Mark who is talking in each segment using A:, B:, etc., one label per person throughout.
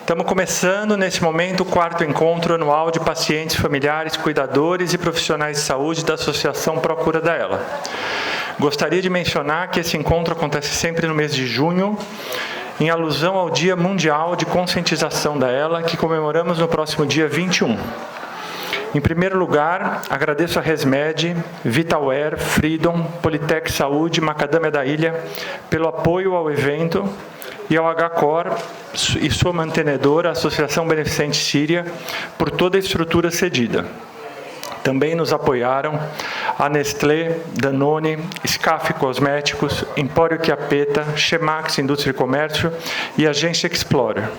A: Estamos começando, nesse momento, o 4º encontro anual de pacientes, familiares, cuidadores e profissionais de saúde da Associação Procura da Ela. Gostaria de mencionar que esse encontro acontece sempre no mês de junho, em alusão ao Dia Mundial de Conscientização da Ela, que comemoramos no próximo dia 21. Em primeiro lugar, agradeço a ResMed, Vitalware, Freedom, Politec Saúde, Macadâmia da Ilha, pelo apoio ao evento, e ao HCOR e sua mantenedora, a Associação Beneficente Síria, por toda a estrutura cedida. Também nos apoiaram a Nestlé, Danone, Scaf Cosméticos, Empório Chiappetta, Chemax Indústria e Comércio e Agência Explorer.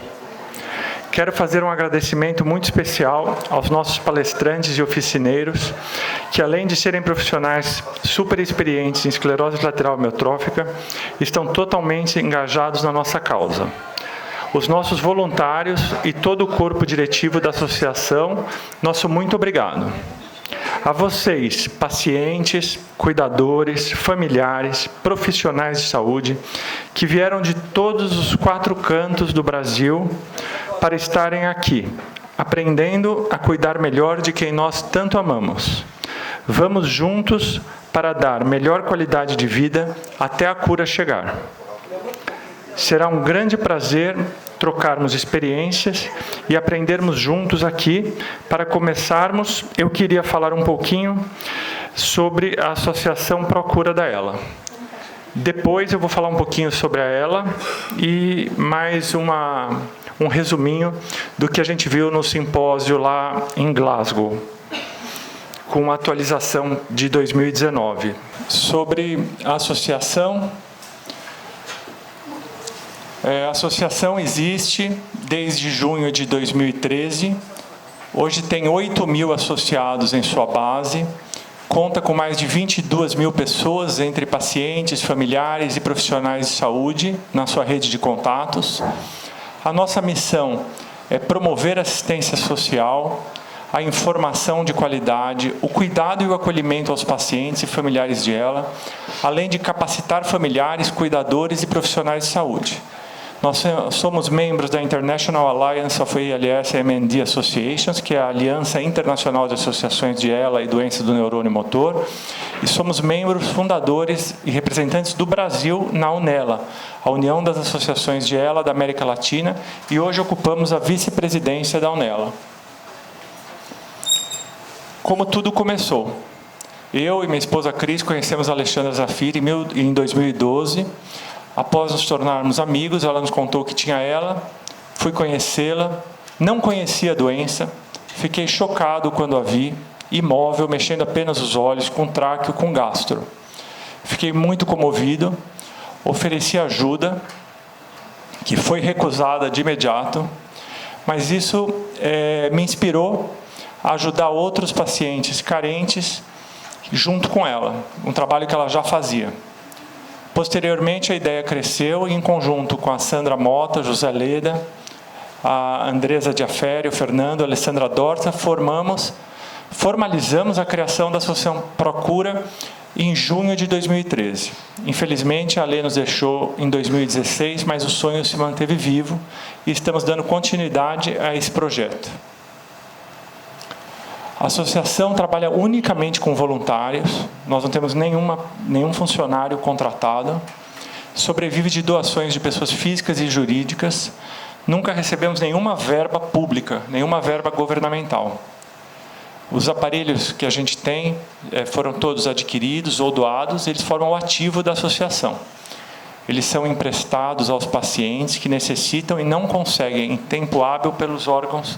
A: Quero fazer um agradecimento muito especial aos nossos palestrantes e oficineiros, que além de serem profissionais super experientes em esclerose lateral amiotrófica, estão totalmente engajados na nossa causa. Os nossos voluntários e todo o corpo diretivo da associação, nosso muito obrigado. A vocês, pacientes, cuidadores, familiares, profissionais de saúde, que vieram de todos os 4 cantos do Brasil para estarem aqui, aprendendo a cuidar melhor de quem nós tanto amamos. Vamos juntos para dar melhor qualidade de vida até a cura chegar. Será um grande prazer trocarmos experiências e aprendermos juntos aqui. Para começarmos, eu queria falar um pouquinho sobre a Associação Procura da Ela. Depois eu vou falar um pouquinho sobre a Ela e mais um resuminho do que a gente viu no simpósio lá em Glasgow, com a atualização de 2019. Sobre a associação, a associação existe desde junho de 2013, hoje tem 8.000 associados em sua base, conta com mais de 22.000 pessoas, entre pacientes, familiares e profissionais de saúde, na sua rede de contatos. A nossa missão é promover a assistência social, a informação de qualidade, o cuidado e o acolhimento aos pacientes e familiares de ela, além de capacitar familiares, cuidadores e profissionais de saúde. Nós somos membros da International Alliance of ALS-MND Associations, que é a Aliança Internacional de Associações de ELA e Doenças do Neurônio Motor, e somos membros fundadores e representantes do Brasil na UNELA, a União das Associações de ELA da América Latina, e hoje ocupamos a vice-presidência da UNELA. Como tudo começou? Eu e minha esposa Cris conhecemos a Alexandra Zafiri em 2012, após nos tornarmos amigos, ela nos contou que tinha ela, fui conhecê-la, não conhecia a doença, fiquei chocado quando a vi, imóvel, mexendo apenas os olhos, com tráqueo, com gastro. Fiquei muito comovido, ofereci ajuda, que foi recusada de imediato, mas isso me inspirou a ajudar outros pacientes carentes junto com ela, um trabalho que ela já fazia. Posteriormente, a ideia cresceu e, em conjunto com a Sandra Mota, José Leda, a Andresa Diaferi, o Fernando, a Alessandra Dorta, formalizamos a criação da Associação Procura em junho de 2013. Infelizmente, a Lê nos deixou em 2016, mas o sonho se manteve vivo e estamos dando continuidade a esse projeto. A associação trabalha unicamente com voluntários, nós não temos nenhum funcionário contratado, sobrevive de doações de pessoas físicas e jurídicas, nunca recebemos nenhuma verba pública, nenhuma verba governamental. Os aparelhos que a gente tem foram todos adquiridos ou doados, eles formam o ativo da associação. Eles são emprestados aos pacientes que necessitam e não conseguem em tempo hábil pelos órgãos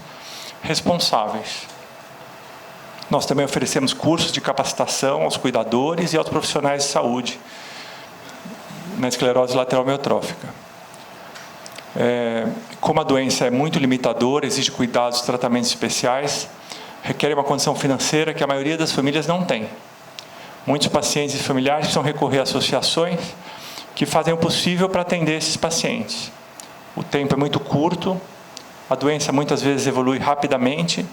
A: responsáveis. Nós também oferecemos cursos de capacitação aos cuidadores e aos profissionais de saúde na esclerose lateral amiotrófica. Como a doença é muito limitadora, exige cuidados e tratamentos especiais, requer uma condição financeira que a maioria das famílias não tem. Muitos pacientes e familiares precisam recorrer a associações que fazem o possível para atender esses pacientes. O tempo é muito curto, a doença muitas vezes evolui rapidamente,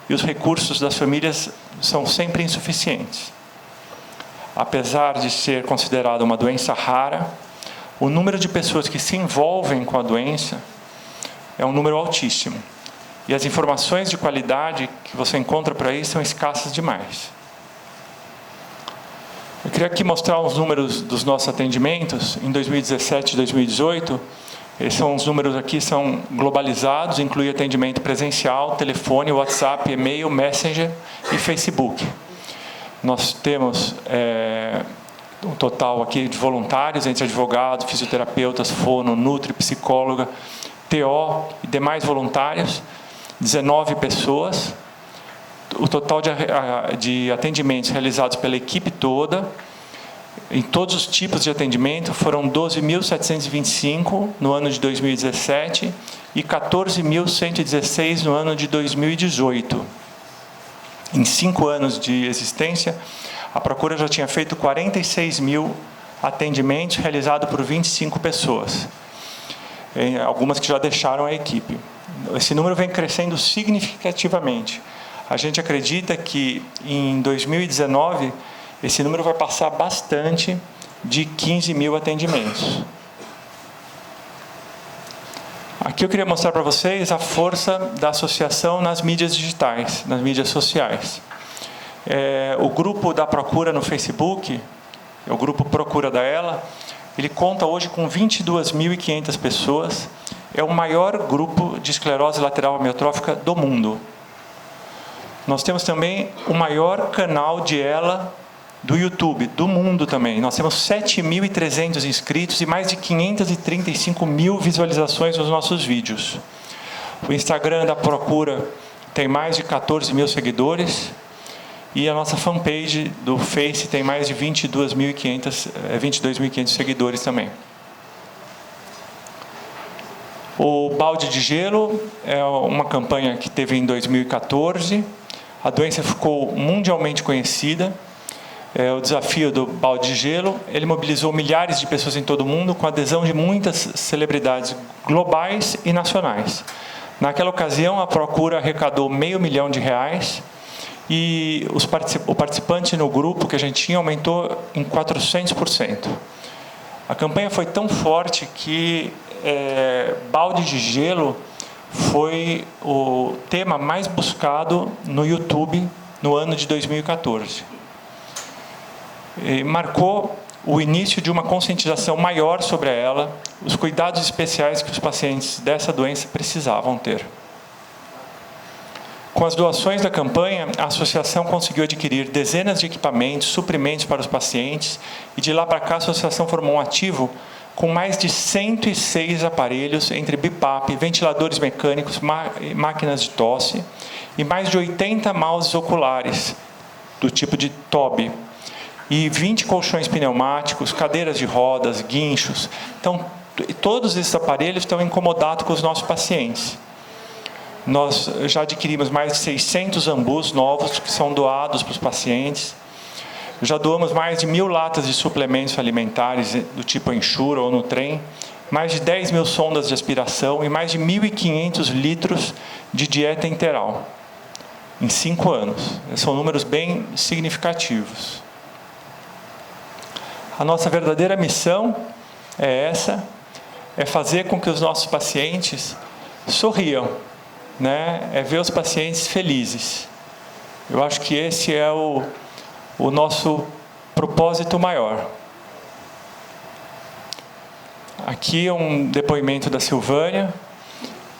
A: e os recursos das famílias são sempre insuficientes. Apesar de ser considerada uma doença rara, o número de pessoas que se envolvem com a doença é um número altíssimo. E as informações de qualidade que você encontra por aí são escassas demais. Eu queria aqui mostrar os números dos nossos atendimentos em 2017 e 2018. Esses são os números aqui, são globalizados, inclui atendimento presencial, telefone, WhatsApp, e-mail, Messenger e Facebook. Nós temos um total aqui de voluntários, entre advogados, fisioterapeutas, fono, nutri, psicóloga, TO e demais voluntários, 19 pessoas. O total de atendimentos realizados pela equipe toda, em todos os tipos de atendimento, foram 12.725 no ano de 2017 e 14.116 no ano de 2018. Em 5 anos de existência, a Procura já tinha feito 46 mil atendimentos realizados por 25 pessoas. Algumas que já deixaram a equipe. Esse número vem crescendo significativamente. A gente acredita que em 2019 esse número vai passar bastante de 15 mil atendimentos. Aqui eu queria mostrar para vocês a força da associação nas mídias digitais, nas mídias sociais. O grupo da Procura no Facebook, o grupo Procura da Ela, ele conta hoje com 22.500 pessoas. É o maior grupo de esclerose lateral amiotrófica do mundo. Nós temos também o maior canal de ELA do YouTube, do mundo também. Nós temos 7.300 inscritos e mais de 535 mil visualizações nos nossos vídeos. O Instagram da Procura tem mais de 14 mil seguidores e a nossa fanpage do Face tem mais de 22.500 seguidores também. O balde de gelo é uma campanha que teve em 2014. A doença ficou mundialmente conhecida. O desafio do balde de gelo, ele mobilizou milhares de pessoas em todo o mundo, com a adesão de muitas celebridades globais e nacionais. Naquela ocasião, a Procura arrecadou R$500 mil e o participante no grupo que a gente tinha aumentou em 400%. A campanha foi tão forte que balde de gelo foi o tema mais buscado no YouTube no ano de 2014. E marcou o início de uma conscientização maior sobre ela, os cuidados especiais que os pacientes dessa doença precisavam ter. Com as doações da campanha, a associação conseguiu adquirir dezenas de equipamentos, suprimentos para os pacientes, e de lá para cá a associação formou um ativo com mais de 106 aparelhos, entre BiPAP, ventiladores mecânicos, máquinas de tosse, e mais de 80 mouses oculares, do tipo de TOB, e 20 colchões pneumáticos, cadeiras de rodas, guinchos. Então, todos esses aparelhos estão incomodados com os nossos pacientes. Nós já adquirimos mais de 600 ambus novos, que são doados para os pacientes. Já doamos mais de 1.000 latas de suplementos alimentares do tipo Ensure ou Nutrem, mais de 10 mil sondas de aspiração e mais de 1.500 litros de dieta enteral, em 5 anos. São números bem significativos. A nossa verdadeira missão é fazer com que os nossos pacientes sorriam, é ver os pacientes felizes. Eu acho que esse é o nosso propósito maior. Aqui é um depoimento da Silvânia.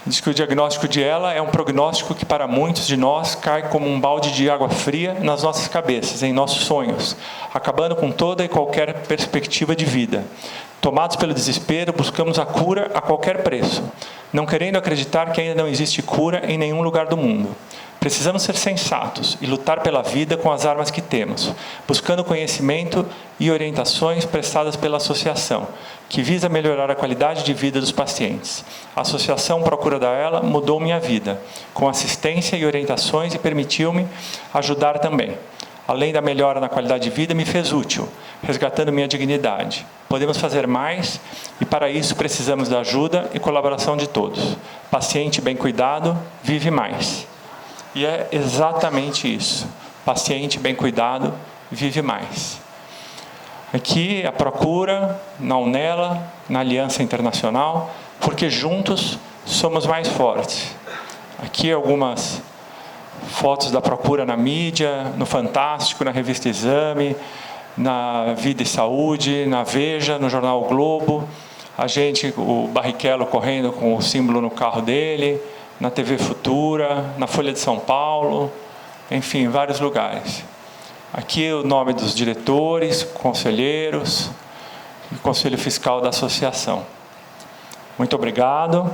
A: Diz que o diagnóstico de ela é um prognóstico que para muitos de nós cai como um balde de água fria nas nossas cabeças, em nossos sonhos, acabando com toda e qualquer perspectiva de vida. Tomados pelo desespero, buscamos a cura a qualquer preço, não querendo acreditar que ainda não existe cura em nenhum lugar do mundo. Precisamos ser sensatos e lutar pela vida com as armas que temos, buscando conhecimento e orientações prestadas pela associação, que visa melhorar a qualidade de vida dos pacientes. A Associação Procura da Ela mudou minha vida, com assistência e orientações, e permitiu-me ajudar também. Além da melhora na qualidade de vida, me fez útil, resgatando minha dignidade. Podemos fazer mais e, para isso, precisamos da ajuda e colaboração de todos. Paciente bem cuidado, vive mais. E é exatamente isso. Paciente bem cuidado, vive mais. Aqui a Procura, na UNELA, na Aliança Internacional, porque juntos somos mais fortes. Aqui algumas fotos da procura na mídia, no Fantástico, na revista Exame, na Vida e Saúde, na Veja, no jornal o Globo. A gente, o Barrichello correndo com o símbolo no carro dele, na TV Futura, na Folha de São Paulo, enfim, em vários lugares. Aqui o nome dos diretores, conselheiros e Conselho Fiscal da Associação. Muito obrigado.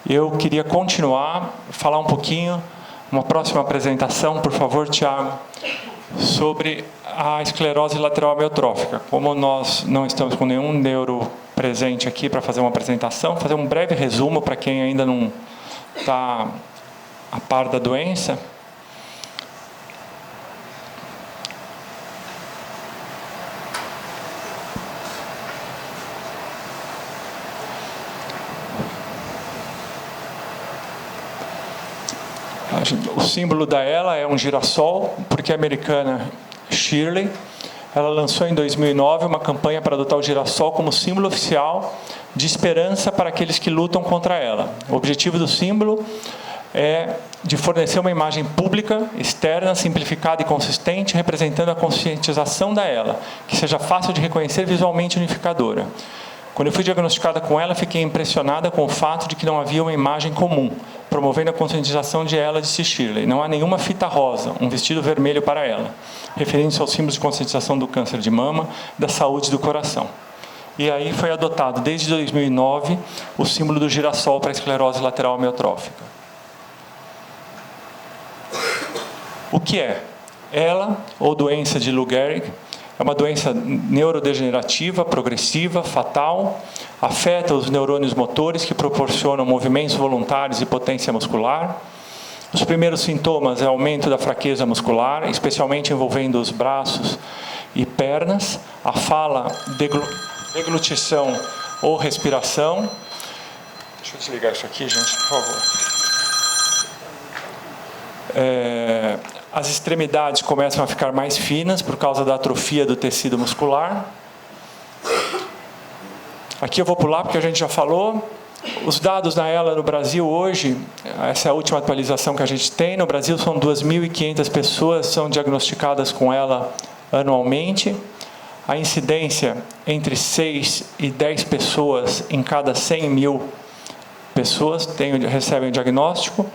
A: Eu queria continuar, falar um pouquinho, uma próxima apresentação, por favor, Tiago, sobre a esclerose lateral amiotrófica. Como nós não estamos com nenhum neuro presente aqui para fazer uma apresentação, fazer um breve resumo para quem ainda não está a par da doença. O símbolo da ela é um girassol, porque a americana Shirley, ela lançou em 2009 uma campanha para adotar o girassol como símbolo oficial de esperança para aqueles que lutam contra ela. O objetivo do símbolo é de fornecer uma imagem pública, externa, simplificada e consistente, representando a conscientização da ela, que seja fácil de reconhecer visualmente unificadora. Quando eu fui diagnosticada com ela, fiquei impressionada com o fato de que não havia uma imagem comum, promovendo a conscientização de ela, disse Shirley. Não há nenhuma fita rosa, um vestido vermelho para ela, referindo-se aos símbolos de conscientização do câncer de mama, da saúde do coração. E aí foi adotado, desde 2009, o símbolo do girassol para a esclerose lateral amiotrófica. O que é? Ela, ou doença de Lou Gehrig, é uma doença neurodegenerativa, progressiva, fatal, afeta os neurônios motores que proporcionam movimentos voluntários e potência muscular. Os primeiros sintomas é aumento da fraqueza muscular, especialmente envolvendo os braços e pernas, a fala, deglutição ou respiração. Deixa eu desligar isso aqui, gente, por favor. As extremidades começam a ficar mais finas por causa da atrofia do tecido muscular. Aqui eu vou pular porque a gente já falou. Os dados da ela no Brasil hoje, essa é a última atualização que a gente tem. No Brasil são 2.500 pessoas que são diagnosticadas com ela anualmente. A incidência entre 6 e 10 pessoas em cada 100 mil pessoas recebem o diagnóstico.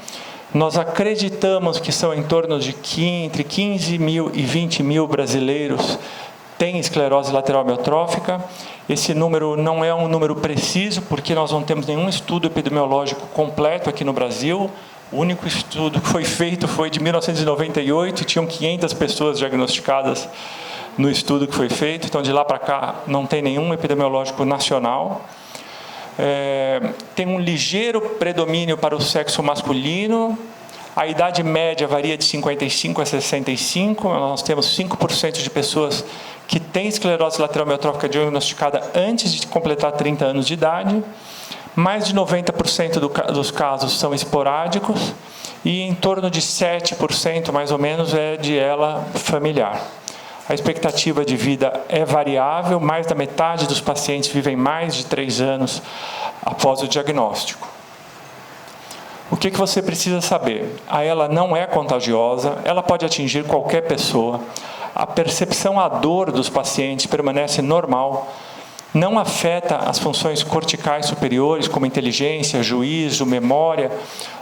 A: Nós acreditamos que são em torno de entre 15 mil e 20 mil brasileiros têm esclerose lateral amiotrófica. Esse número não é um número preciso, porque nós não temos nenhum estudo epidemiológico completo aqui no Brasil. O único estudo que foi feito foi de 1998, e tinham 500 pessoas diagnosticadas no estudo que foi feito. Então, de lá para cá, não tem nenhum epidemiológico nacional. Tem um ligeiro predomínio para o sexo masculino. A idade média varia de 55 a 65. Nós temos 5% de pessoas que têm esclerose lateral amiotrófica diagnosticada antes de completar 30 anos de idade. Mais de 90% dos casos são esporádicos e em torno de 7%, mais ou menos, é de ela familiar. A expectativa de vida é variável, mais da metade dos pacientes vivem mais de 3 anos após o diagnóstico. O que você precisa saber? A ela não é contagiosa, ela pode atingir qualquer pessoa. A percepção à dor dos pacientes permanece normal, não afeta as funções corticais superiores, como inteligência, juízo, memória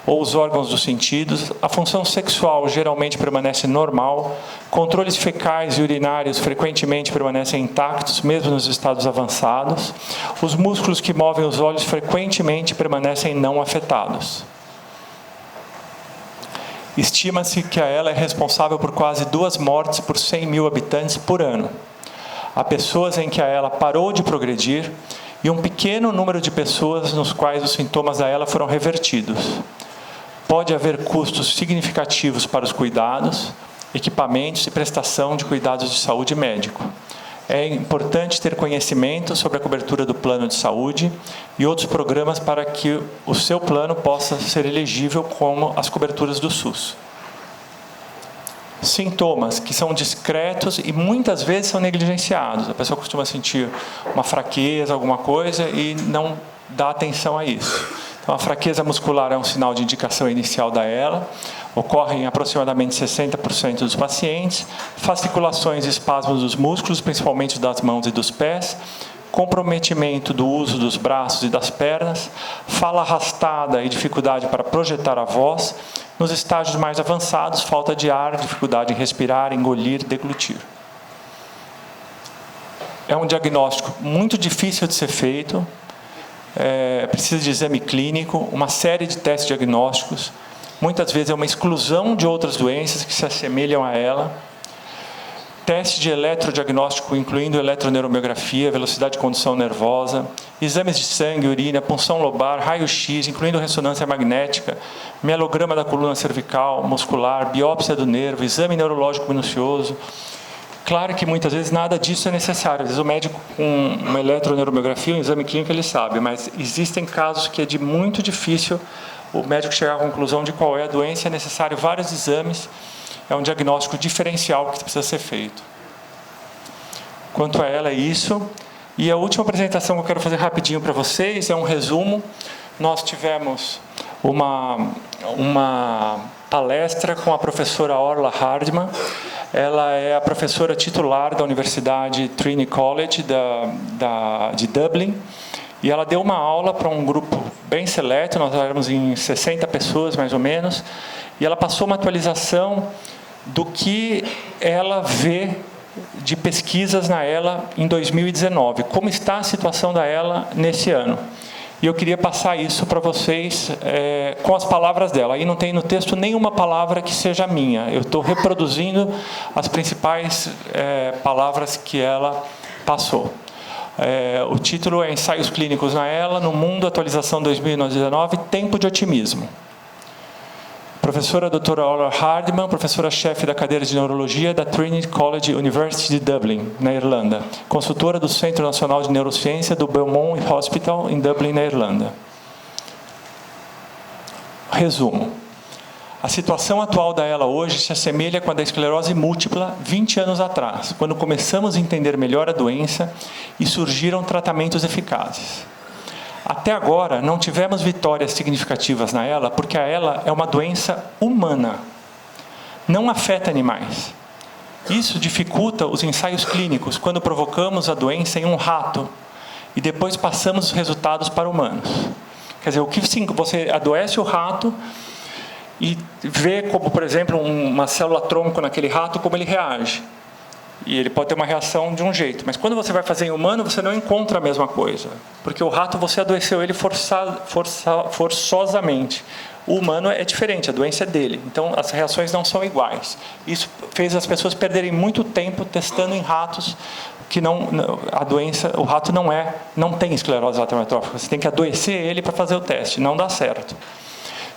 A: ou os órgãos dos sentidos. A função sexual geralmente permanece normal. Controles fecais e urinários frequentemente permanecem intactos, mesmo nos estados avançados. Os músculos que movem os olhos frequentemente permanecem não afetados. Estima-se que a ela é responsável por quase 2 mortes por 100 mil habitantes por ano. Há pessoas em que a ela parou de progredir e um pequeno número de pessoas nos quais os sintomas da ela foram revertidos. Pode haver custos significativos para os cuidados, equipamentos e prestação de cuidados de saúde médico. É importante ter conhecimento sobre a cobertura do plano de saúde e outros programas para que o seu plano possa ser elegível como as coberturas do SUS. Sintomas que são discretos e muitas vezes são negligenciados. A pessoa costuma sentir uma fraqueza, alguma coisa, e não dá atenção a isso. Então, a fraqueza muscular é um sinal de indicação inicial da ELA, ocorre em aproximadamente 60% dos pacientes, fasciculações e espasmos dos músculos, principalmente das mãos e dos pés, comprometimento do uso dos braços e das pernas, fala arrastada e dificuldade para projetar a voz, nos estágios mais avançados, falta de ar, dificuldade em respirar, engolir, deglutir. É um diagnóstico muito difícil de ser feito, precisa de exame clínico, uma série de testes diagnósticos, muitas vezes é uma exclusão de outras doenças que se assemelham a ela, teste de eletrodiagnóstico, incluindo eletroneuromiografia, velocidade de condução nervosa, exames de sangue, urina, punção lobar, raio-x, incluindo ressonância magnética, mielograma da coluna cervical, muscular, biópsia do nervo, exame neurológico minucioso. Claro que muitas vezes nada disso é necessário. Às vezes o médico com uma eletroneuromiografia, um exame clínico, ele sabe, mas existem casos que é de muito difícil o médico chegar à conclusão de qual é a doença, é necessário vários exames, é um diagnóstico diferencial que precisa ser feito. Quanto a ela, é isso. E a última apresentação que eu quero fazer rapidinho para vocês é um resumo. Nós tivemos uma palestra com a professora Orla Hardman. Ela é a professora titular da Universidade Trinity College de Dublin. E ela deu uma aula para um grupo bem seleto, nós éramos em 60 pessoas, mais ou menos, e ela passou uma atualização do que ela vê de pesquisas na ELA em 2019, como está a situação da ELA nesse ano. E eu queria passar isso para vocês com as palavras dela. Aí não tem no texto nenhuma palavra que seja minha, eu estou reproduzindo as principais palavras que ela passou. O título é Ensaios Clínicos na ELA, no Mundo, atualização 2019, Tempo de Otimismo. Professora doutora Orla Hardman, professora-chefe da cadeira de Neurologia da Trinity College University de Dublin, na Irlanda. Consultora do Centro Nacional de Neurociência do Belmont Hospital, em Dublin, na Irlanda. Resumo. A situação atual da ELA hoje se assemelha com a da esclerose múltipla 20 anos atrás, quando começamos a entender melhor a doença e surgiram tratamentos eficazes. Até agora, não tivemos vitórias significativas na ELA, porque a ELA é uma doença humana, não afeta animais. Isso dificulta os ensaios clínicos, quando provocamos a doença em um rato e depois passamos os resultados para humanos. Quer dizer, você adoece o rato e vê como, por exemplo, uma célula-tronco naquele rato, como ele reage. E ele pode ter uma reação de um jeito. Mas quando você vai fazer em humano, você não encontra a mesma coisa. Porque o rato, você adoeceu ele forçosamente. O humano é diferente, a doença é dele. Então, as reações não são iguais. Isso fez as pessoas perderem muito tempo testando em ratos que a doença, o rato não tem esclerose lateral amiotrófica. Você tem que adoecer ele para fazer o teste. Não dá certo.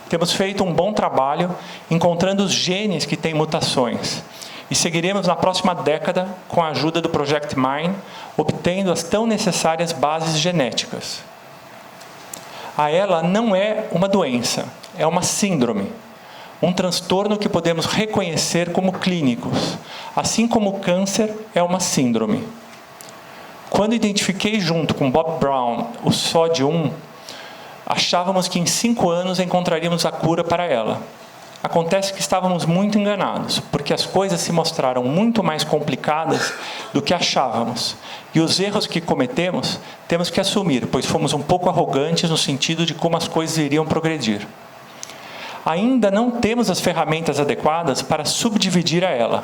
A: Temos feito um bom trabalho encontrando os genes que têm mutações. E seguiremos na próxima década com a ajuda do Project Mine, obtendo as tão necessárias bases genéticas. A ELA não é uma doença, é uma síndrome, um transtorno que podemos reconhecer como clínicos, assim como o câncer é uma síndrome. Quando identifiquei junto com Bob Brown o SOD1, achávamos que em 5 anos encontraríamos a cura para ela. Acontece que estávamos muito enganados, porque as coisas se mostraram muito mais complicadas do que achávamos. E os erros que cometemos, temos que assumir, pois fomos um pouco arrogantes no sentido de como as coisas iriam progredir. Ainda não temos as ferramentas adequadas para subdividir a ela.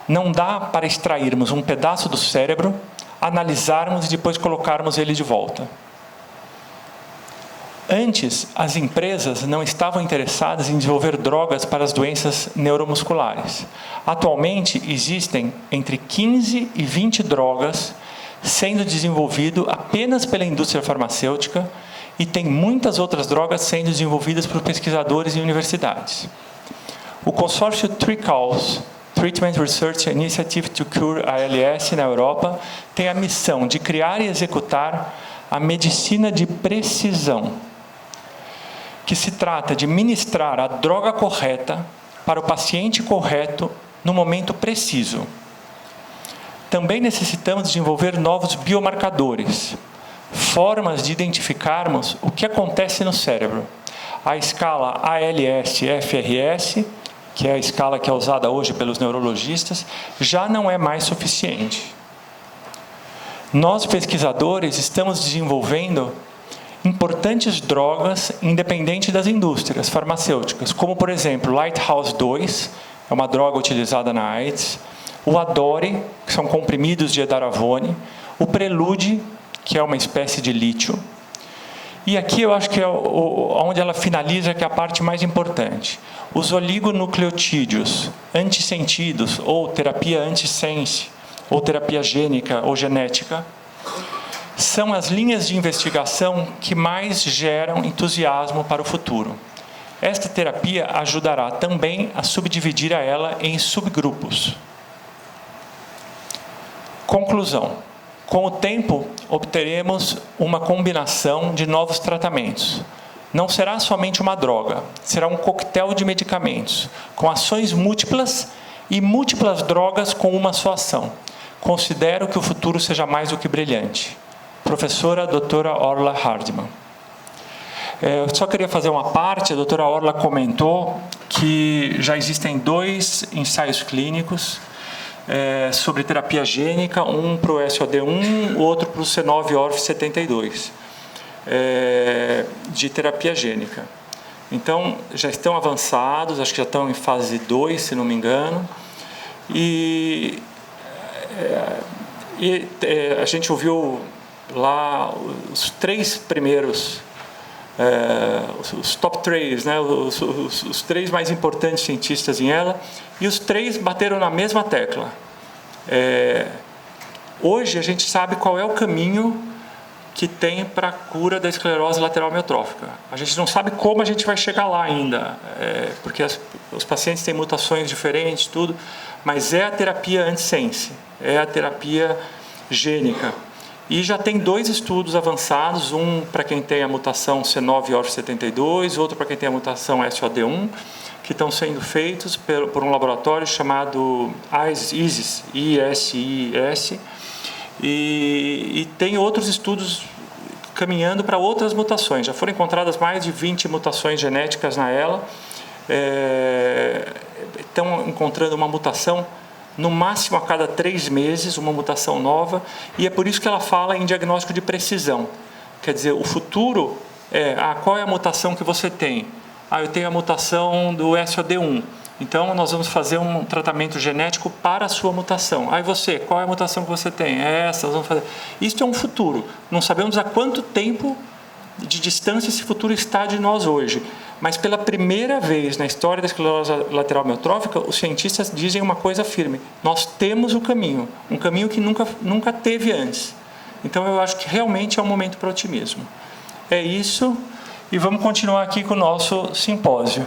A: Não dá para extrairmos um pedaço do cérebro, analisarmos e depois colocarmos ele de volta. Antes, as empresas não estavam interessadas em desenvolver drogas para as doenças neuromusculares. Atualmente, existem entre 15 e 20 drogas sendo desenvolvidas apenas pela indústria farmacêutica e tem muitas outras drogas sendo desenvolvidas por pesquisadores e universidades. O consórcio TRICALS, Treatment Research Initiative to Cure ALS, na Europa, tem a missão de criar e executar a medicina de precisão, que se trata de ministrar a droga correta para o paciente correto no momento preciso. Também necessitamos desenvolver novos biomarcadores, formas de identificarmos o que acontece no cérebro. A escala ALS-FRS, que é a escala que é usada hoje pelos neurologistas, já não é mais suficiente. Nós, pesquisadores, estamos desenvolvendo importantes drogas independentes das indústrias farmacêuticas, como, por exemplo, Lighthouse 2, é uma droga utilizada na AIDS, o Adore, que são comprimidos de edaravone, o Prelude, que é uma espécie de lítio. E aqui eu acho que é onde ela finaliza, que é a parte mais importante. Os oligonucleotídeos antissentidos, ou terapia antissense, ou terapia gênica ou genética, são as linhas de investigação que mais geram entusiasmo para o futuro. Esta terapia ajudará também a subdividir ela em subgrupos. Conclusão. Com o tempo, obteremos uma combinação de novos tratamentos. Não será somente uma droga, será um coquetel de medicamentos, com ações múltiplas e múltiplas drogas com uma só ação. Considero que o futuro seja mais do que brilhante. Professora doutora Orla Hardman. Eu só queria fazer uma parte, a doutora Orla comentou que já existem 2 ensaios clínicos sobre terapia gênica, um para o SOD1, o outro para o C9orf72, de terapia gênica. Então, já estão avançados, acho que já estão em fase 2, se não me engano, e a gente ouviu lá os 3 primeiros, os top 3, né, os 3 mais importantes cientistas em ela, e os 3 bateram na mesma tecla. Hoje a gente sabe qual é o caminho que tem para a cura da esclerose lateral amiotrófica. A gente não sabe como a gente vai chegar lá ainda, porque os pacientes têm mutações diferentes, tudo, mas é a terapia antissense, é a terapia gênica. E já tem 2 estudos avançados, um para quem tem a mutação C9orf72, outro para quem tem a mutação SOD1, que estão sendo feitos por um laboratório chamado ISIS, e tem outros estudos caminhando para outras mutações. Já foram encontradas mais de 20 mutações genéticas na ELA, estão encontrando uma mutação no máximo a cada 3 meses, uma mutação nova, e é por isso que ela fala em diagnóstico de precisão. Quer dizer, o futuro qual é a mutação que você tem? Eu tenho a mutação do SOD1, então nós vamos fazer um tratamento genético para a sua mutação. E você, qual é a mutação que você tem? Essa, nós vamos fazer. Isso é um futuro, não sabemos há quanto tempo de distância esse futuro está de nós hoje. Mas pela primeira vez na história da esclerose lateral amiotrófica, os cientistas dizem uma coisa firme: nós temos o caminho, um caminho que nunca teve antes. Então eu acho que realmente é um momento para otimismo. É isso, e vamos continuar aqui com o nosso simpósio.